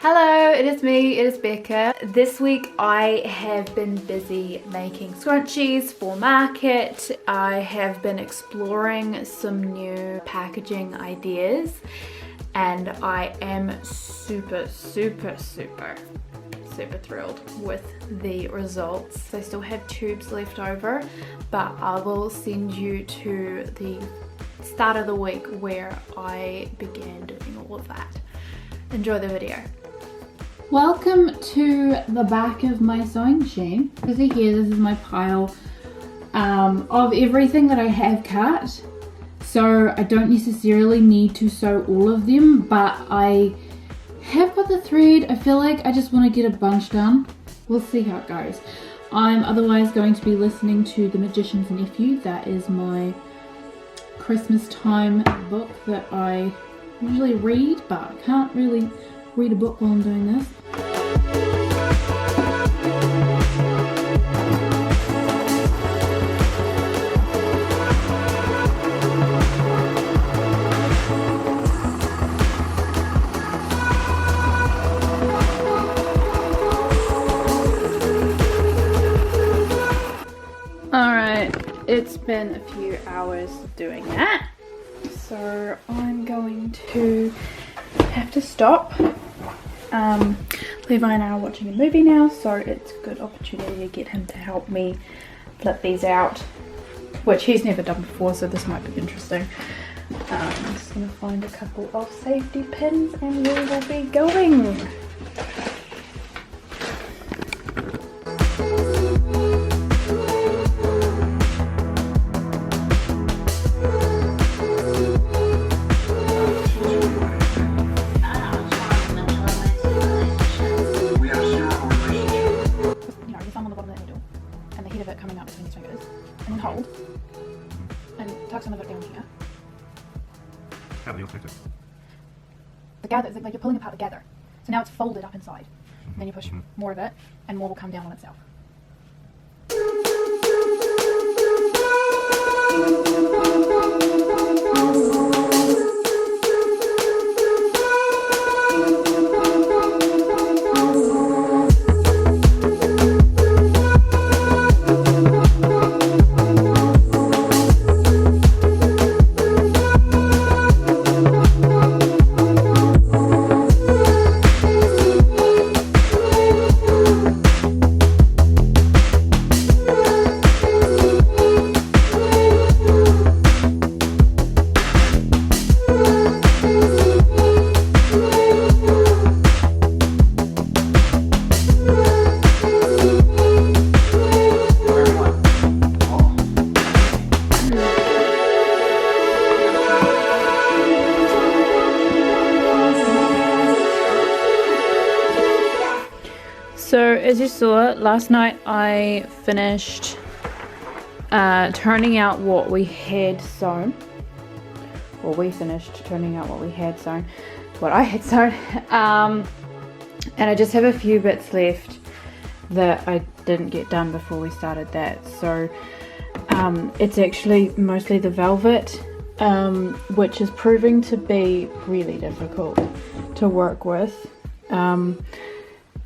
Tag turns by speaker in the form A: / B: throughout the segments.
A: Hello, it is me, it is Becca. This week I have been busy making scrunchies for market. I have been exploring some new packaging ideas and I am super thrilled with the results. I still have tubes left over, but I will send you to the start of the week where I began doing all of that. Enjoy the video. Welcome to the back of my sewing machine. As you see here, this is my pile of everything that I have cut. So I don't necessarily need to sew all of them, but I have got the thread. I feel like I just want to get a bunch done. We'll see how it goes. I'm otherwise going to be listening to The Magician's Nephew. That is my Christmas time book that I usually read, but I can't really read a book while I'm doing this. Alright, it's been a few hours doing that, so I'm going to have to stop. Levi and I are watching a movie now, so it's a good opportunity to get him to help me flip these out, which he's never done before, so this might be interesting. I'm just going to find a couple of safety pins and we will be going. Hold and tuck some of it down here.
B: How do you affect it?
A: The gather, like you're pulling it apart together. So now it's folded up inside. Then you push more of it and more will come down on itself. So as you saw, last night I finished turning out what we had sewn. Or we finished turning out what we had sewn. What I had sewn. And I just have a few bits left that I didn't get done before we started that. So it's actually mostly the velvet, which is proving to be really difficult to work with.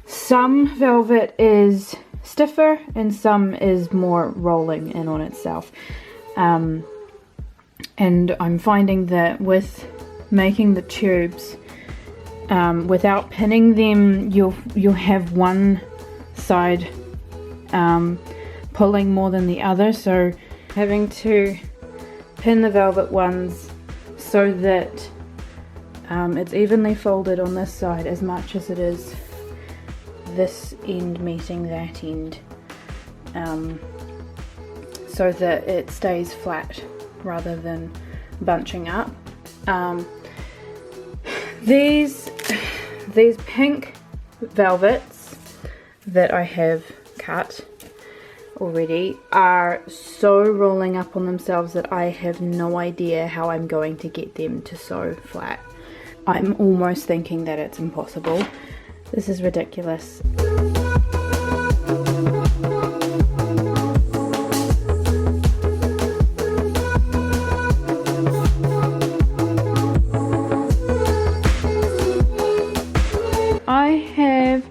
A: Some velvet is stiffer and some is more rolling in on itself. And I'm finding that with making the tubes, without pinning them, you'll have one side pulling more than the other. So having to pin the velvet ones so that it's evenly folded on this side as much as it is this end meeting that end, so that it stays flat rather than bunching up. These pink velvets that I have cut already are so rolling up on themselves that I have no idea how I'm going to get them to sew flat. I'm almost thinking that it's impossible. This is ridiculous. I have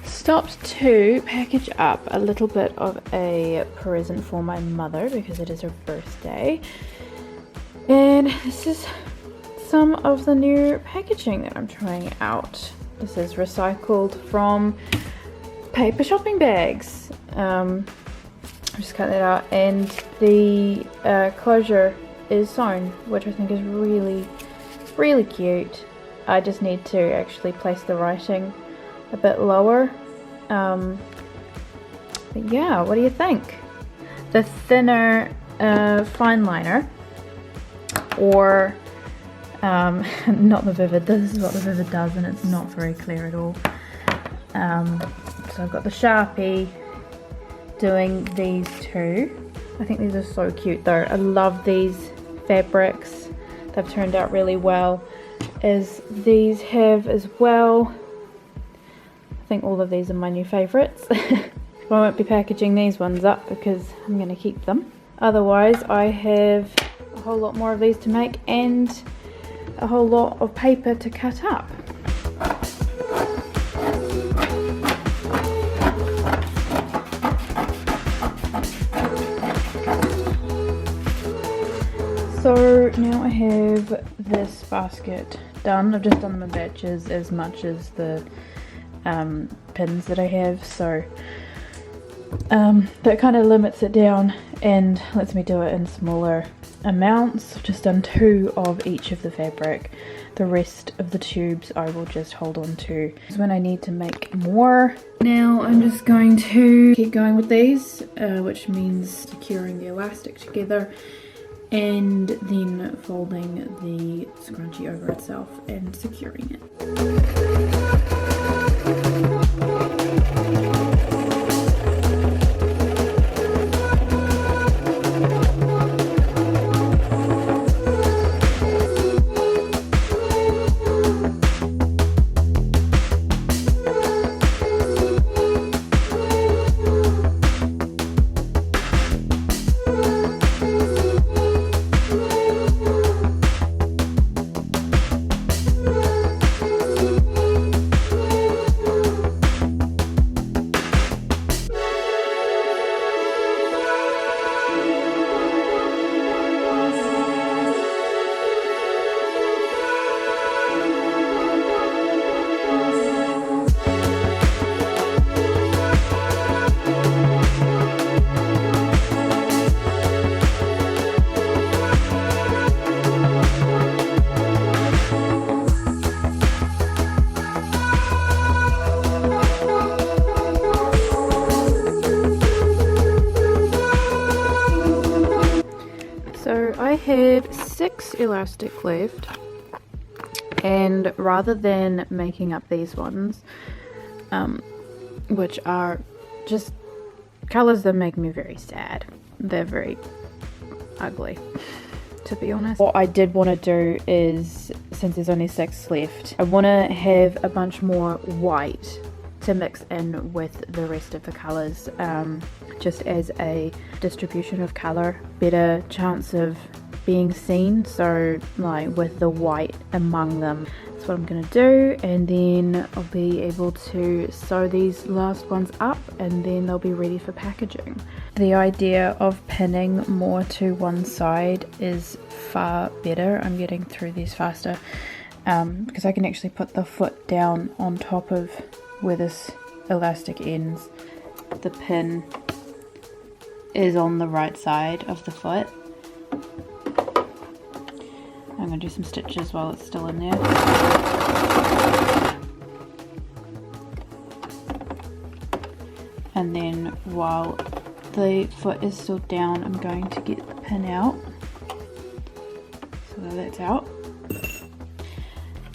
A: stopped to package up a little bit of a present for my mother because it is her birthday. And this is some of the new packaging that I'm trying out. This is recycled from paper shopping bags. I'll just cut that out, and the closure is sewn, which I think is really cute. I just need to actually place the writing a bit lower. But yeah, what do you think? The thinner fine liner, or not the Vivid. This is what the Vivid does, and it's not very clear at all. So I've got the Sharpie doing these two. I think these are so cute though. I love these fabrics. They've turned out really well, as these have as well. I think all of these are my new favourites. I won't be packaging these ones up because I'm going to keep them. Otherwise, I have a whole lot more of these to make and a whole lot of paper to cut up. So now I have this basket done. I've just done the batches as much as the pins that I have, so that kind of limits it down and lets me do it in smaller amounts. I've just done 2 of each of the fabric. The rest of the tubes I will just hold on to when I need to make more. Now I'm just going to keep going with these, which means securing the elastic together and then folding the scrunchie over itself and securing it. I have 6 elastic left, and rather than making up these ones, which are just colours that make me very sad, they're very ugly to be honest. What I did want to do is, since there's only 6 left, I want to have a bunch more white to mix in with the rest of the colours, just as a distribution of colour, better chance of being seen, so like with the white among them. That's what I'm going to do, and then I'll be able to sew these last ones up and then they'll be ready for packaging. The idea of pinning more to one side is far better. I'm getting through these faster because I can actually put the foot down on top of where this elastic ends. The pin is on the right side of the foot. I'm going to do some stitches while it's still in there. And then while the foot is still down, I'm going to get the pin out. So that's out.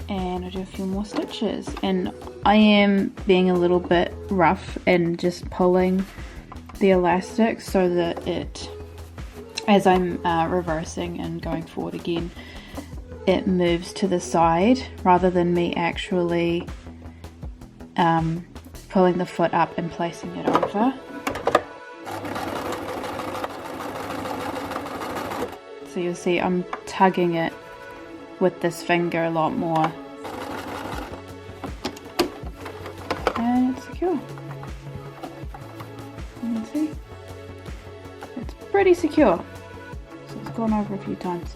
A: And I'll do a few more stitches. And I am being a little bit rough and just pulling the elastic so that it, as I'm reversing and going forward again, it moves to the side rather than me actually pulling the foot up and placing it over. So you'll see I'm tugging it with this finger a lot more secure. You can see it's pretty secure, so it's gone over a few times.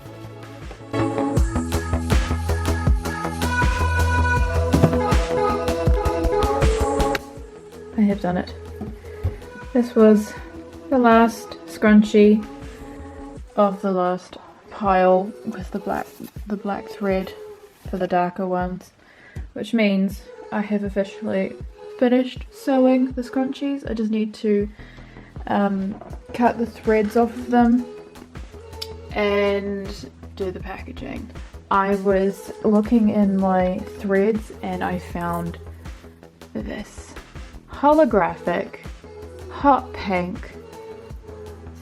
A: I have done it. This was the last scrunchie of the last pile with the black thread for the darker ones, which means I have officially finished sewing the scrunchies. I just need to cut the threads off of them and do the packaging. I was looking in my threads and I found this holographic hot pink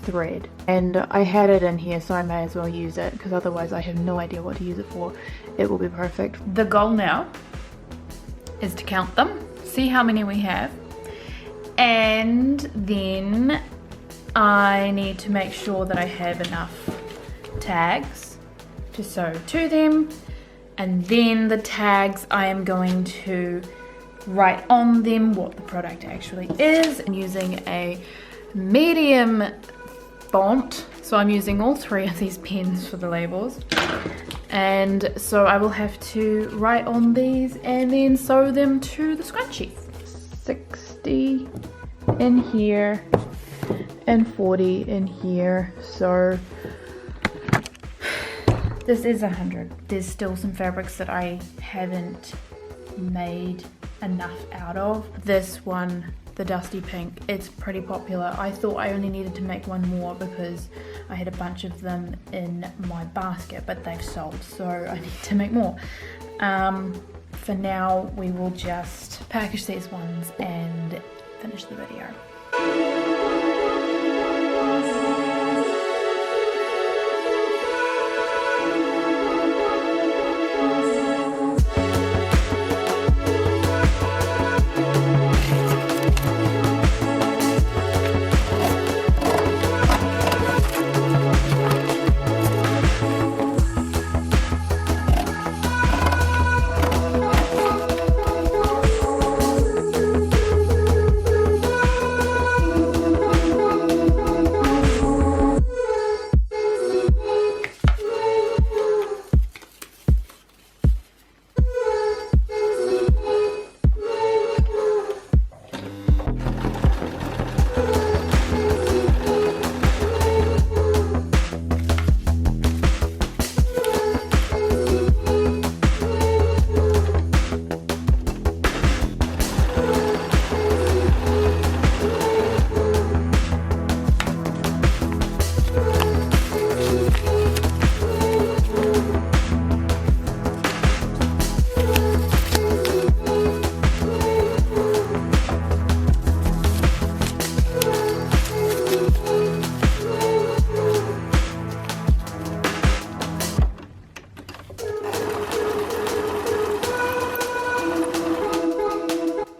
A: thread, and I had it in here, so I may as well use it because otherwise I have no idea what to use it for. It will be perfect. The goal now is to count them, see how many we have, and then I need to make sure that I have enough tags to sew to them, and then the tags I am going to write on them what the product actually is, and using a medium font, so I'm using all three of these pens for the labels, and so I will have to write on these and then sew them to the scrunchies. 60 in here and 40 in here, so this is 100. There's still some fabrics that I haven't made enough out of. This one, the dusty pink, it's pretty popular. I thought I only needed to make one more because I had a bunch of them in my basket, but they've sold, so I need to make more. For now, we will just package these ones and finish the video.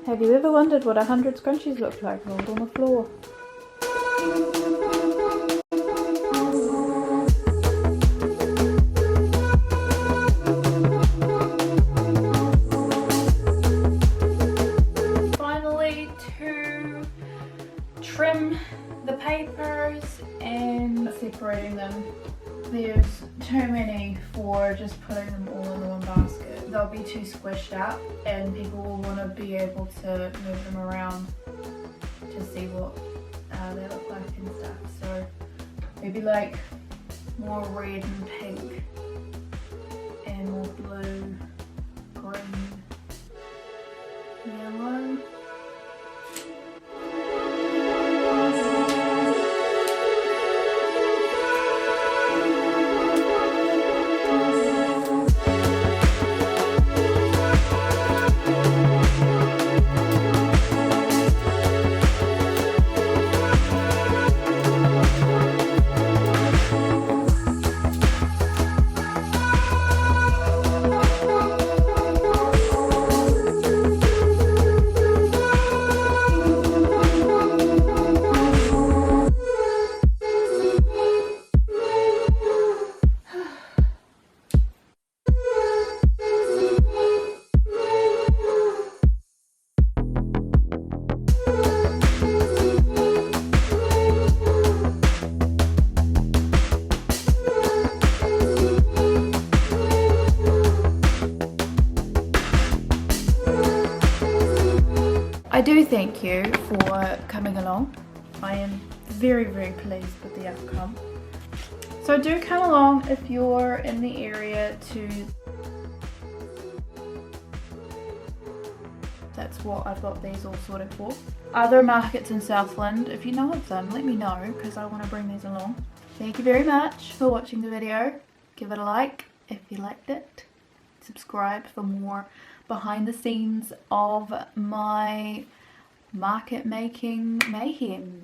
A: Have you ever wondered what 100 scrunchies look like rolled on the floor? Finally, to trim the papers and separating them. There's too many for just putting them all in one basket. They'll be too squished up and people will want to be able to move them around to see what they look like and stuff. So maybe like more red and pink and more blue, green, yellow. I do thank you for coming along. I am very, very pleased with the outcome. So do come along if you're in the area to... That's what I've got these all sorted for. Other markets in Southland, if you know of them, let me know because I want to bring these along. Thank you very much for watching the video. Give it a like if you liked it. Subscribe for more behind the scenes of my market making mayhem.